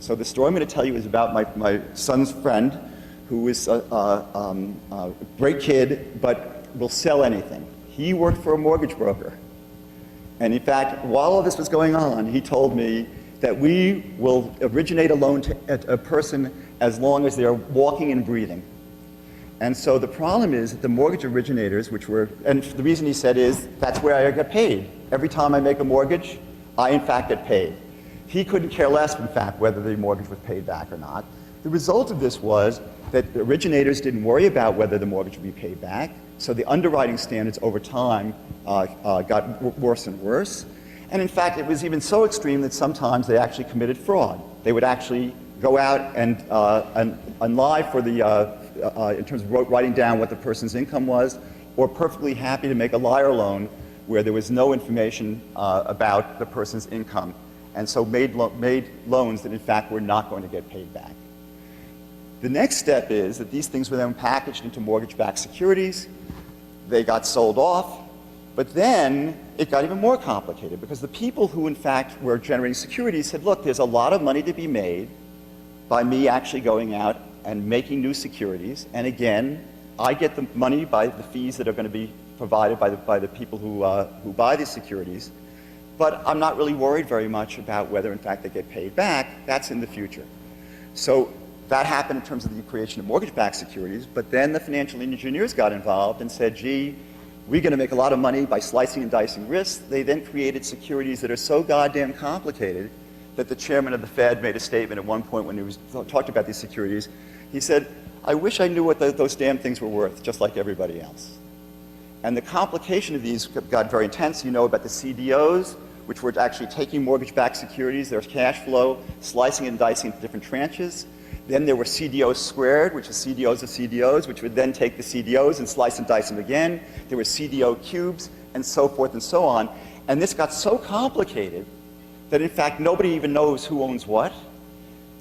So the story I'm going to tell you is about my son's friend, who is a great kid, but will sell anything. He worked for a mortgage broker. And in fact, while all this was going on, he told me that we will originate a loan to a person as long as they're walking and breathing. And so the problem is that the mortgage originators, and the reason he said is, that's where I get paid. Every time I make a mortgage, I in fact get paid. He couldn't care less, in fact, whether the mortgage was paid back or not. The result of this was that the originators didn't worry about whether the mortgage would be paid back, so the underwriting standards over time got worse and worse. And in fact, it was even so extreme that sometimes they actually committed fraud. They would actually go out and lie for in terms of writing down what the person's income was, or perfectly happy to make a liar loan where there was no information about the person's income, and so made loans that in fact were not going to get paid back. The next step is that these things were then packaged into mortgage-backed securities. They got sold off, but then it got even more complicated because the people who in fact were generating securities said, look, there's a lot of money to be made by me actually going out and making new securities, and again, I get the money by the fees that are going to be provided by the people who buy these securities, but I'm not really worried very much about whether in fact they get paid back. That's in the future. So that happened in terms of the creation of mortgage-backed securities, but then the financial engineers got involved and said, gee, we're going to make a lot of money by slicing and dicing risks. They then created securities that are so goddamn complicated that the chairman of the Fed made a statement at one point when he was talked about these securities. He said, I wish I knew what those damn things were worth, just like everybody else. And the complication of these got very intense. You know about the CDOs, which were actually taking mortgage-backed securities, there's cash flow, slicing and dicing into different tranches. Then there were CDOs squared, which is CDOs of CDOs, which would then take the CDOs and slice and dice them again. There were CDO cubes, and so forth and so on. And this got so complicated that in fact nobody even knows who owns what.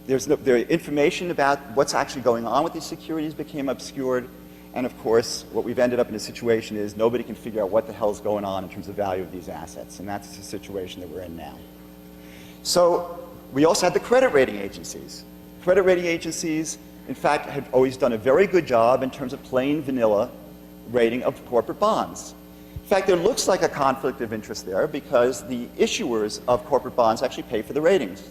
The information about what's actually going on with these securities became obscured. And of course, what we've ended up in a situation is nobody can figure out what the hell is going on in terms of value of these assets. And that's the situation that we're in now. So we also had the credit rating agencies. Credit rating agencies, in fact, have always done a very good job in terms of plain vanilla rating of corporate bonds. In fact, there looks like a conflict of interest there because the issuers of corporate bonds actually pay for the ratings.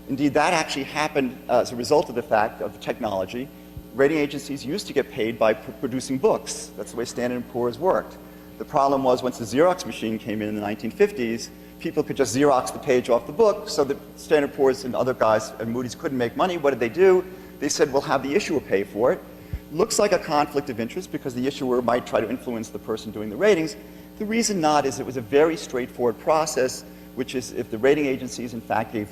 Indeed, that actually happened as a result of the fact of the technology. Rating agencies used to get paid by producing books. That's the way Standard & Poor's worked. The problem was once the Xerox machine came in the 1950s, people could just Xerox the page off the book, so that Standard & Poor's and other guys and Moody's couldn't make money. What did they do? They said, we'll have the issuer pay for it. Looks like a conflict of interest because the issuer might try to influence the person doing the ratings. The reason not is it was a very straightforward process, which is if the rating agencies in fact gave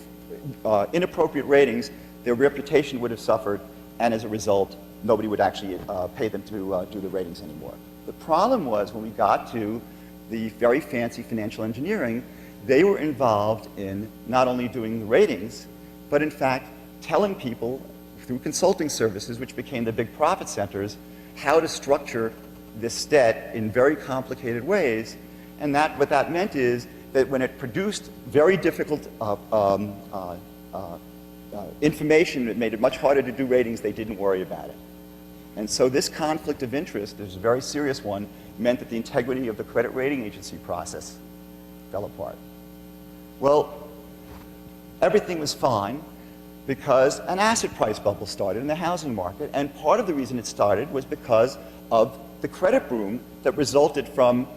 inappropriate ratings, their reputation would have suffered, and as a result, nobody would actually pay them to do the ratings anymore. The problem was when we got to the very fancy financial engineering, they were involved in not only doing the ratings, but in fact telling people through consulting services, which became the big profit centers, how to structure this debt in very complicated ways. And what that meant is that when it produced very difficult information that made it much harder to do ratings, they didn't worry about it. And so this conflict of interest, this is a very serious one, meant that the integrity of the credit rating agency process fell apart. Well, everything was fine because an asset price bubble started in the housing market, and part of the reason it started was because of the credit boom that resulted from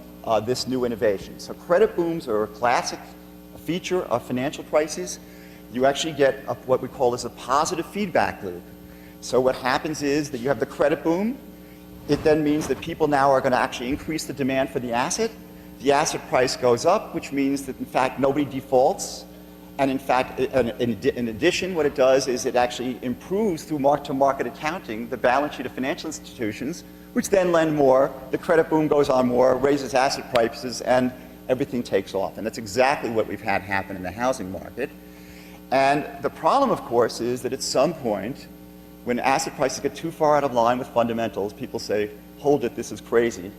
this new innovation. So credit booms are a classic feature of financial crises. You actually get what we call as a positive feedback loop. So what happens is that you have the credit boom. It then means that people now are going to actually increase the demand for the asset. The asset price goes up, which means that in fact nobody defaults. And in fact, in addition, what it does is it actually improves through mark-to-market accounting the balance sheet of financial institutions, which then lend more. The credit boom goes on more, raises asset prices, and everything takes off. And that's exactly what we've had happen in the housing market. And the problem, of course, is that at some point, when asset prices get too far out of line with fundamentals, people say, hold it, this is crazy.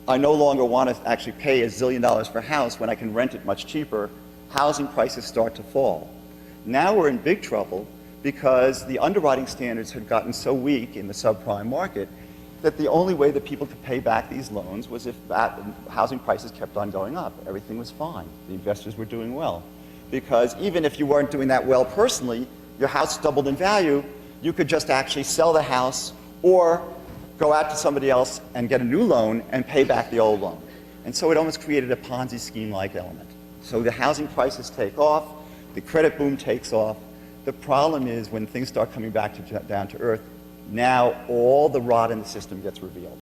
I no longer want to actually pay $1 zillion for a house when I can rent it much cheaper. Housing prices start to fall. Now we're in big trouble because the underwriting standards had gotten so weak in the subprime market that the only way that people could pay back these loans was if housing prices kept on going up. Everything was fine. The investors were doing well. Because even if you weren't doing that well personally, your house doubled in value, you could just actually sell the house or go out to somebody else and get a new loan and pay back the old loan. And so it almost created a Ponzi scheme-like element. So the housing prices take off, the credit boom takes off. The problem is when things start coming back down to earth, now all the rot in the system gets revealed.